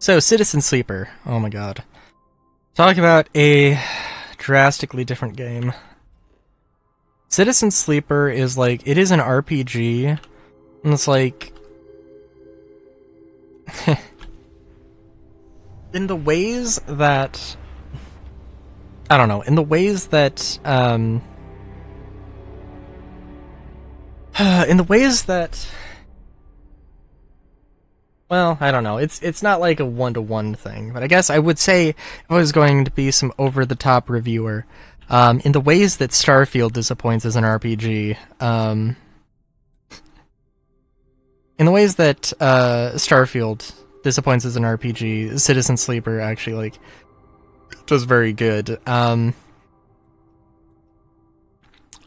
So, Citizen Sleeper. Oh my god. Talk about a drastically different game. Citizen Sleeper is like, it is an RPG, and it's like... in the ways that... I don't know, in the ways that, in the ways that... Well, I don't know. It's not like a one-to-one thing, but I guess I would say if I was going to be some over-the-top reviewer, in the ways that Starfield disappoints as an RPG, in the ways that Starfield disappoints as an RPG, Citizen Sleeper actually like does very good. I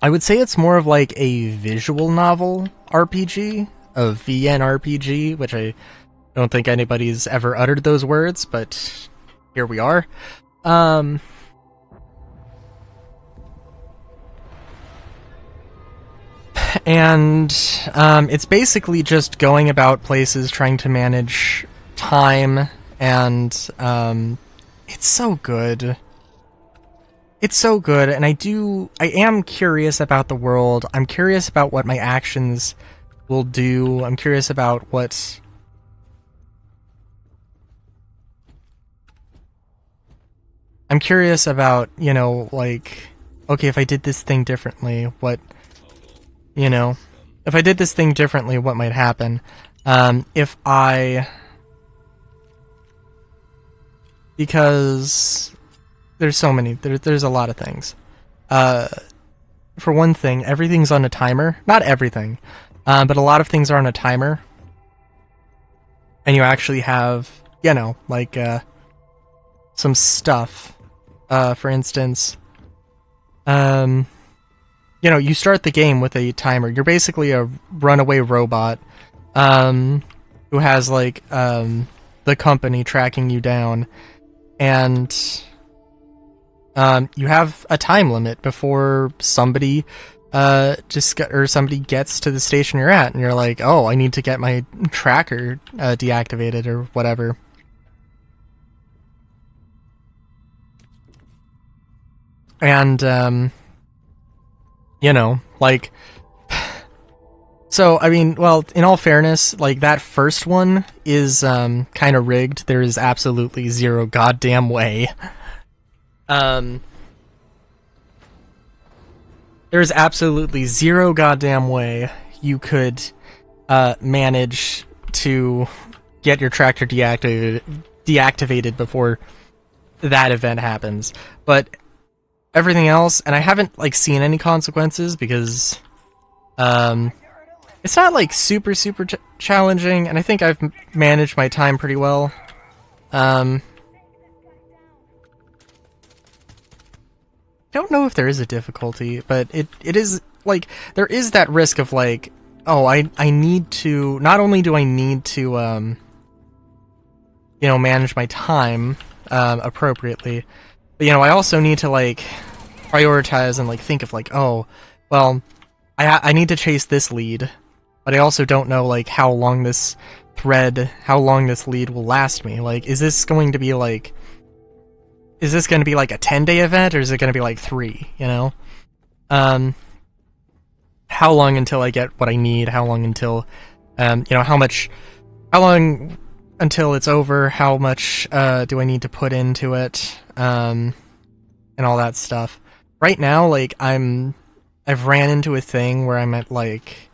would say it's more of like a visual novel RPG, a VN RPG, which I don't think anybody's ever uttered those words, but here we are. And it's basically just going about places trying to manage time, and it's so good. It's so good, and I am curious about the world. I'm curious about what my actions will do. I'm curious about what... I'm curious about, you know, like, okay, if I did this thing differently, what, you know, if I did this thing differently, what might happen? If I... Because there's so many, there's a lot of things. For one thing, everything's on a timer. Not everything, but a lot of things are on a timer. And you actually have, you know, like, some stuff. For instance, you know, you start the game with a timer. You're basically a runaway robot, who has, like, the company tracking you down, and, you have a time limit before somebody, somebody gets to the station you're at, and you're like, oh, I need to get my tracker, deactivated, or whatever. And, you know, like, so, I mean, well, in all fairness, like, that first one is, kind of rigged. There is absolutely zero goddamn way. There is absolutely zero goddamn way you could, manage to get your tractor deactivated before that event happens. But everything else, and I haven't, like, seen any consequences because, it's not, like, super challenging, and I think I've managed my time pretty well. Don't know if there is a difficulty, but it is, like, there is that risk of, like, oh, I need to, not only do I need to, you know, manage my time, appropriately, but, you know, I also need to, like, prioritize and, like, think of, like, oh, well, I need to chase this lead, but I also don't know, like, how long this lead will last me. Like, is this going to be, like, a 10-day event, or is it going to be, like, 3, you know? How long until I get what I need? How long until, you know, how long until it's over? How much, do I need to put into it? And all that stuff. Right now, like, I've ran into a thing where I'm at, like,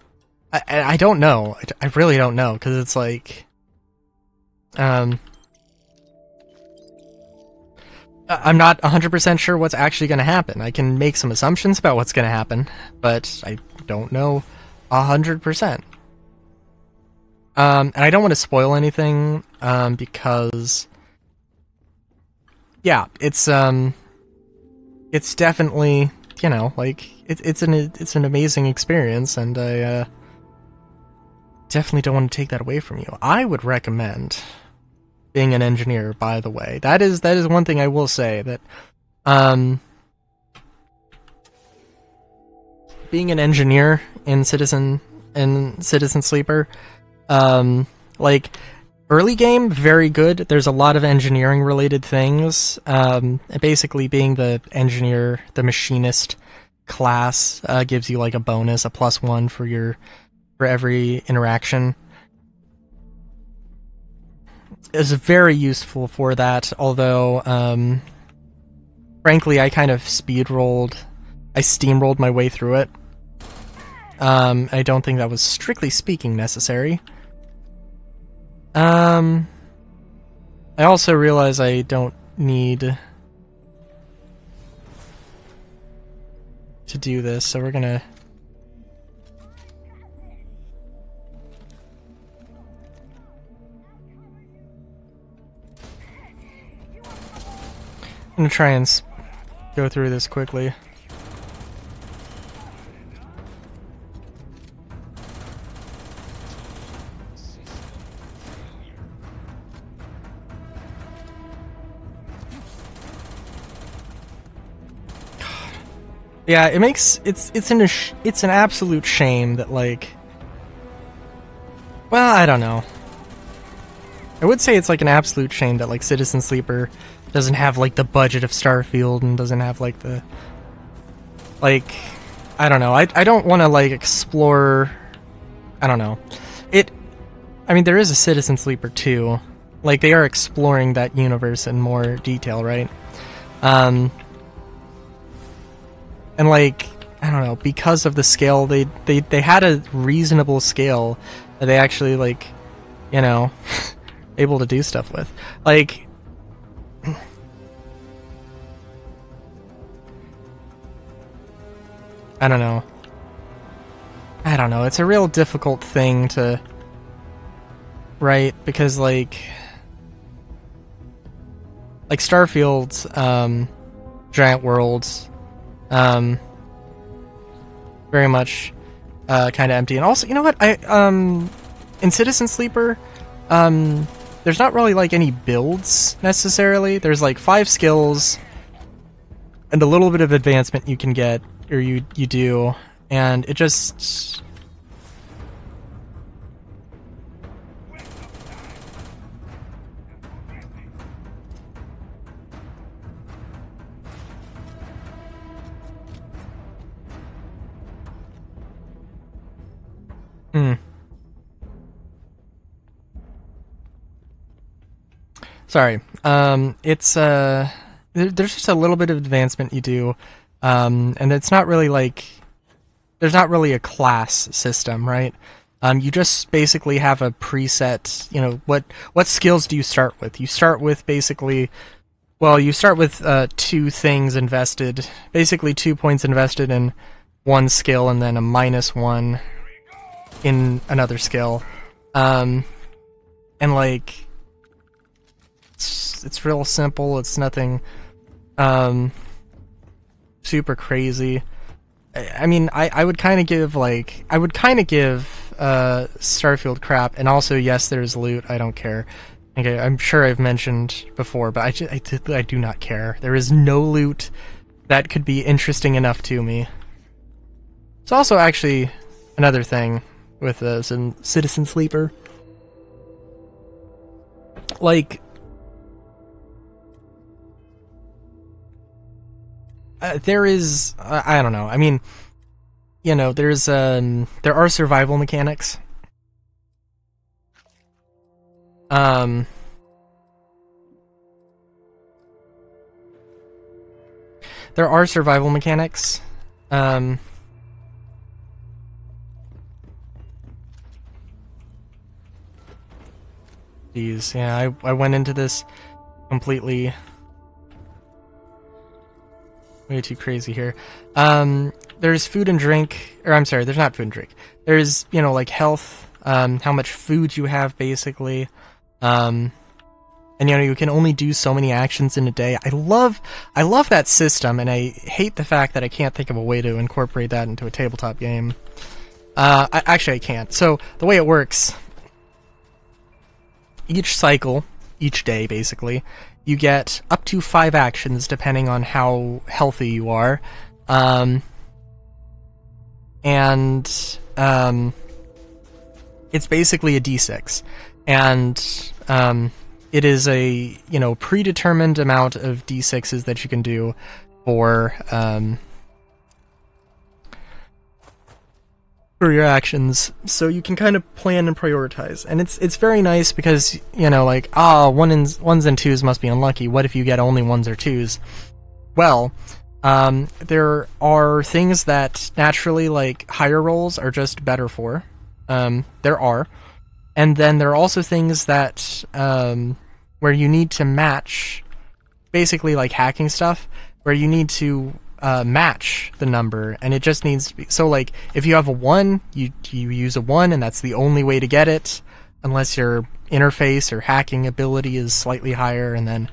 I don't know. I really don't know, because it's like, I'm not 100% sure what's actually going to happen. I can make some assumptions about what's going to happen, but I don't know 100%. And I don't want to spoil anything, because, yeah, it's definitely, you know, like, it's an amazing experience, and I, definitely don't want to take that away from you. I would recommend being an engineer, by the way. That is one thing I will say, that, being an engineer in Citizen Sleeper, like, Early game, very good. There's a lot of engineering related things. Basically being the engineer, the machinist class gives you like a bonus, a +1 for every interaction. It's very useful for that, although frankly I kind of I steamrolled my way through it. I don't think that was strictly speaking necessary. I also realize I don't need to do this, so we're gonna... I'm gonna try and go through this quickly. Yeah, it makes it's an absolute shame that, like, well, I don't know. I would say it's like an absolute shame that, like, Citizen Sleeper doesn't have like the budget of Starfield and doesn't have like the, like, I don't know. I don't want to like explore. I don't know. I mean, there is a Citizen Sleeper 2. Like, they are exploring that universe in more detail, right? And like, I don't know, because of the scale, they had a reasonable scale that they actually, like, you know, able to do stuff with. Like, I don't know. It's a real difficult thing to write because, like Starfield's giant worlds, very much kind of empty. And also, you know what? In Citizen Sleeper, there's not really like any builds necessarily. There's like 5 skills and a little bit of advancement you can get, or you do, and it just... Sorry. It's there's just a little bit of advancement you do, and it's not really like, there's not really a class system, right? You just basically have a preset. You know, what skills do you start with? You start with basically, well, you start with 2 things invested, basically 2 points invested in one skill, and then a -1 in another skill, and like, it's real simple. It's nothing super crazy. I mean, I would kind of give Starfield crap, and also, yes, there's loot. I don't care. Okay, I'm sure I've mentioned before, but I do not care. There is no loot that could be interesting enough to me. It's also actually another thing with Citizen Sleeper. Like, there is, I don't know. I mean, you know, there are survival mechanics. There are survival mechanics. Geez, yeah, I went into this completely way too crazy here. There's food and drink, or I'm sorry, there's not food and drink. There's, you know, like health, how much food you have, basically. And, you know, you can only do so many actions in a day. I love that system, and I hate the fact that I can't think of a way to incorporate that into a tabletop game. Actually, I can't. So, the way it works, each cycle, each day, basically, you get up to 5 actions, depending on how healthy you are. It's basically a d6. and it is a, you know, predetermined amount of d6s that you can do for your actions, so you can kind of plan and prioritize. And it's very nice because, you know, like, ones and twos must be unlucky. What if you get only ones or twos? Well, there are things that naturally, like, higher rolls are just better for. There are. And then there are also things that, where you need to match, basically like hacking stuff, where you need to match the number, and it just needs to be, so like, if you have a 1, you use a 1, and that's the only way to get it, unless your interface or hacking ability is slightly higher, and then,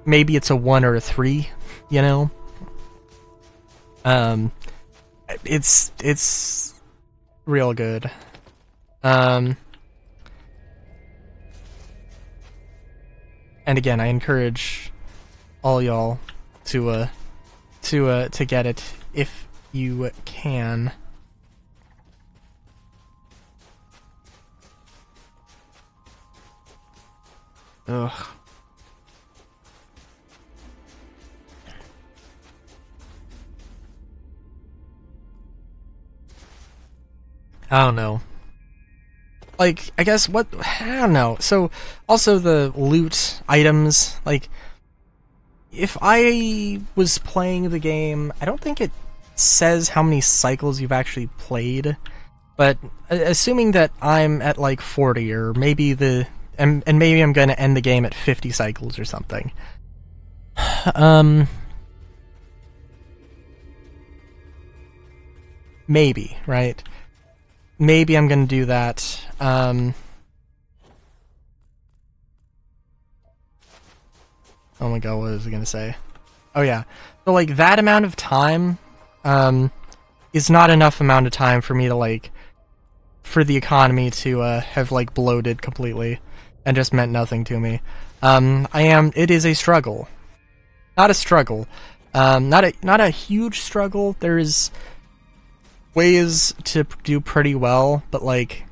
maybe it's a 1 or a 3, you know? It's real good. And again, I encourage all y'all to get it if you can. Ugh. I don't know. Like, I guess I don't know. So, also the loot items, like, if I was playing the game, I don't think it says how many cycles you've actually played, but assuming that I'm at like 40, or maybe and maybe I'm going to end the game at 50 cycles or something. Maybe, right? Maybe I'm going to do that. Oh my god, what was I going to say? Oh yeah. So, like, that amount of time is not enough amount of time for me to, like, for the economy to have, like, bloated completely and just meant nothing to me. It is a struggle. Not a struggle. Not a huge struggle. There's ways to do pretty well, but, like,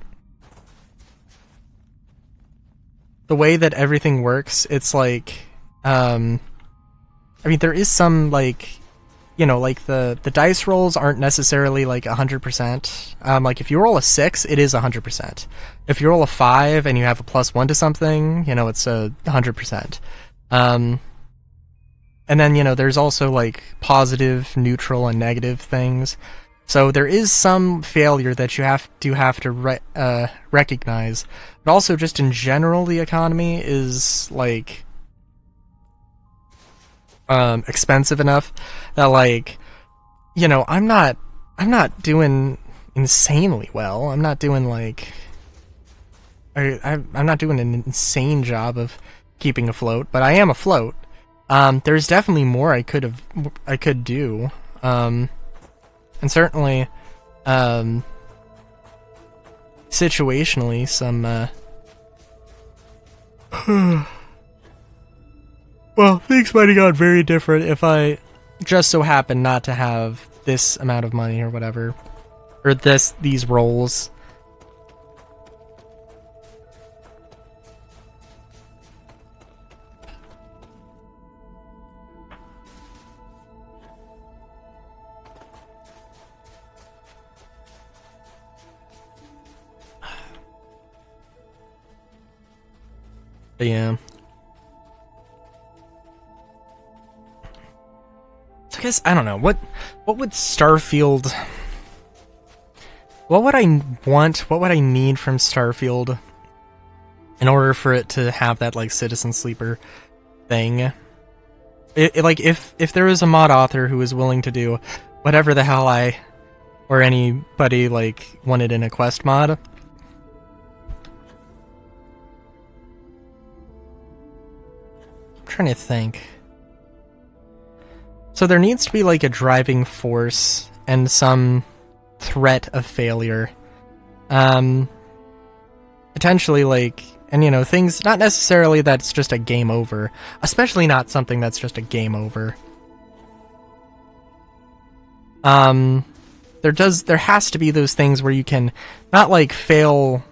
the way that everything works, it's like, I mean, there is some, like, you know, like, the dice rolls aren't necessarily, like, 100%. Like, if you roll a 6, it is 100%. If you roll a 5 and you have a +1 to something, you know, it's 100%. And then, you know, there's also, like, positive, neutral, and negative things. So there is some failure that you have to recognize. But also, just in general, the economy is, like, expensive enough that, like, you know, I'm not doing insanely well. I'm not doing, like, I'm not doing an insane job of keeping afloat, but I am afloat. There's definitely more I could do. And certainly, situationally, some, well, things might have gone very different if I just so happened not to have this amount of money or whatever. Or these rolls. But yeah. So I guess, I don't know, what would Starfield... What would I want, what would I need from Starfield in order for it to have that, like, Citizen Sleeper thing? Like, if there was a mod author who was willing to do whatever the hell I, or anybody, like, wanted in a quest mod... I'm trying to think. So there needs to be, like, a driving force and some threat of failure. Potentially, like, and, you know, things, not necessarily that's just a game over, especially not something that's just a game over. There has to be those things where you can not, like, fail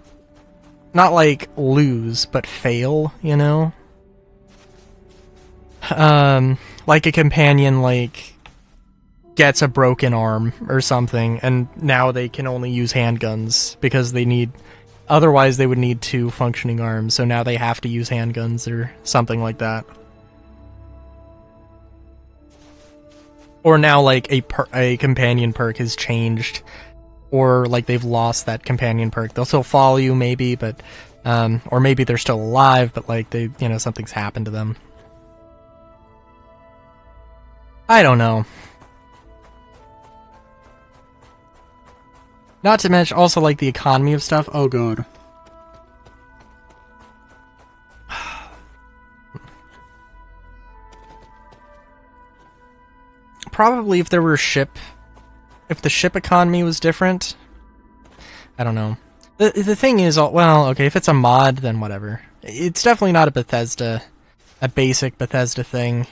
not like lose, but fail, you know? Like a companion, like, gets a broken arm or something, and now they can only use handguns because they need... Otherwise, they would need 2 functioning arms, so now they have to use handguns or something like that. Or now, like, a companion perk has changed, or, like, they've lost that companion perk. They'll still follow you, maybe, but... or maybe they're still alive, but, like, they, you know, something's happened to them. I don't know. Not to mention also, like, the economy of stuff. Oh, God. Probably if there were if the ship economy was different. I don't know. The thing is, well, okay, if it's a mod, then whatever. It's definitely not a basic Bethesda thing.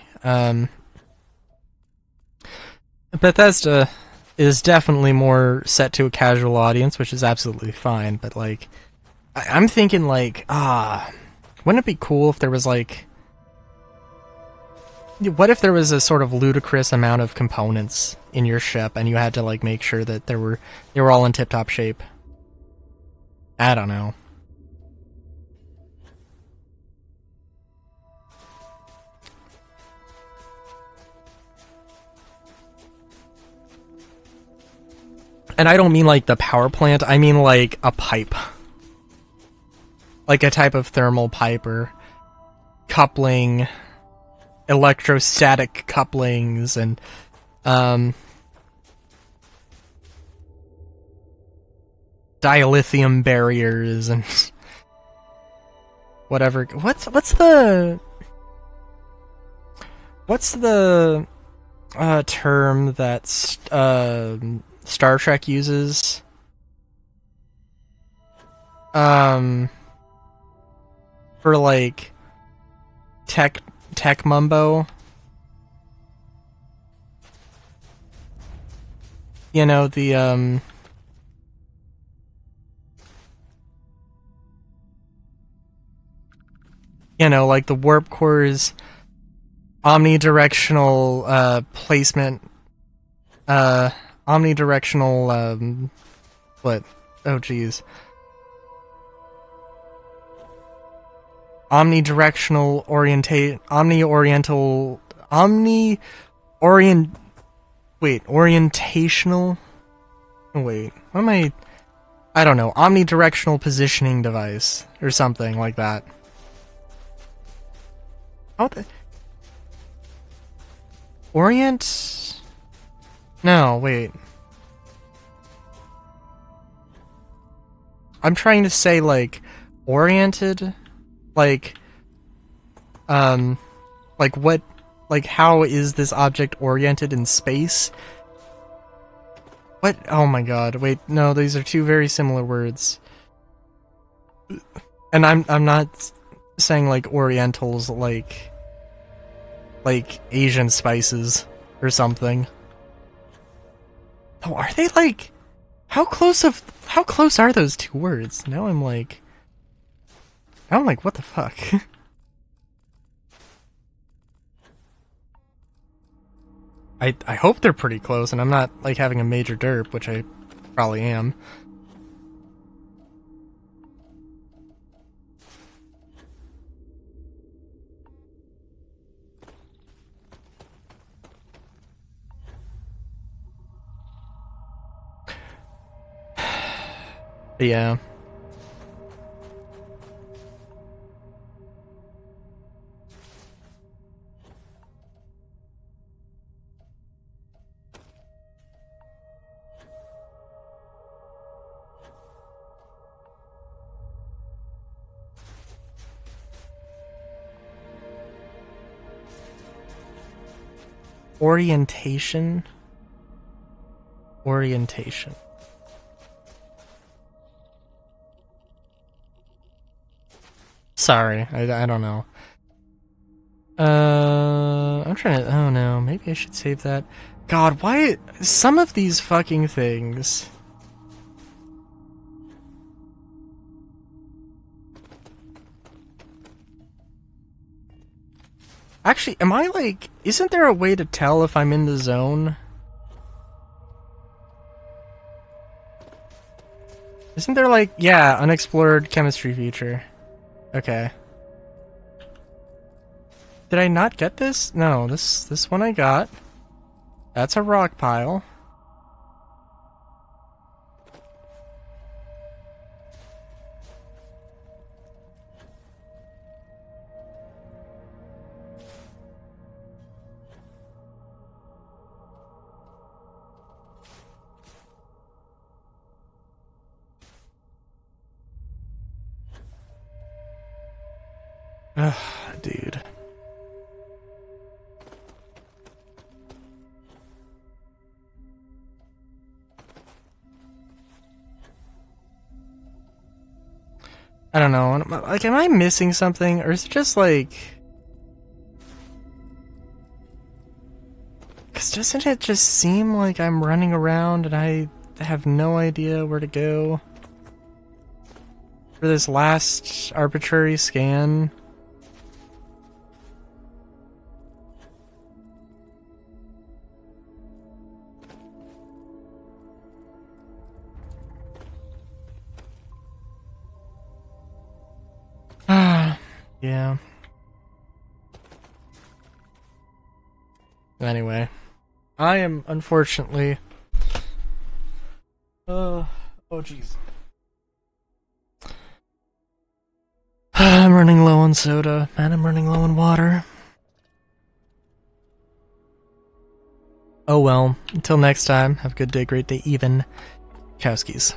Bethesda is definitely more set to a casual audience, which is absolutely fine, but, like, I'm thinking, like, wouldn't it be cool if there was, like... What if there was a sort of ludicrous amount of components in your ship, and you had to, like, make sure that they were all in tip-top shape? I don't know. And I don't mean, like, the power plant, I mean, like, a pipe. Like a type of thermal pipe or coupling, electrostatic couplings, and, dilithium barriers, and whatever. What's the term that Star Trek uses? For, like, tech mumbo? You know, the, you know, like the warp core's omnidirectional, placement, omnidirectional, what? Oh, jeez. Omnidirectional orientational? Oh, wait, what am I don't know, omnidirectional positioning device, or something like that. How the... Orient? No, wait. I'm trying to say, like, oriented? Like what, like, how is this object oriented in space? What? Oh my god, wait, no, these are 2 very similar words. And I'm not saying, like, orientals, like Asian spices or something. Oh, are they, like, how close are those 2 words? Now I'm like, what the fuck? I hope they're pretty close, and I'm not, like, having a major derp, which I probably am. Yeah. Orientation. Sorry, I don't know. I'm trying to... Oh no, maybe I should save that. God, why... Some of these fucking things... Actually, am I like... Isn't there a way to tell if I'm in the zone? Isn't there like... Yeah, unexplored chemistry feature. Okay. Did I not get this? No, this one I got. That's a rock pile. Ugh, dude. I don't know. Like, am I missing something? Or is it just like... Because doesn't it just seem like I'm running around and I have no idea where to go? For this last arbitrary scan? Yeah. Anyway, I am unfortunately... oh jeez. I'm running low on soda, and I'm running low on water. Oh well, until next time, have a good day, great day, even. Chowskis.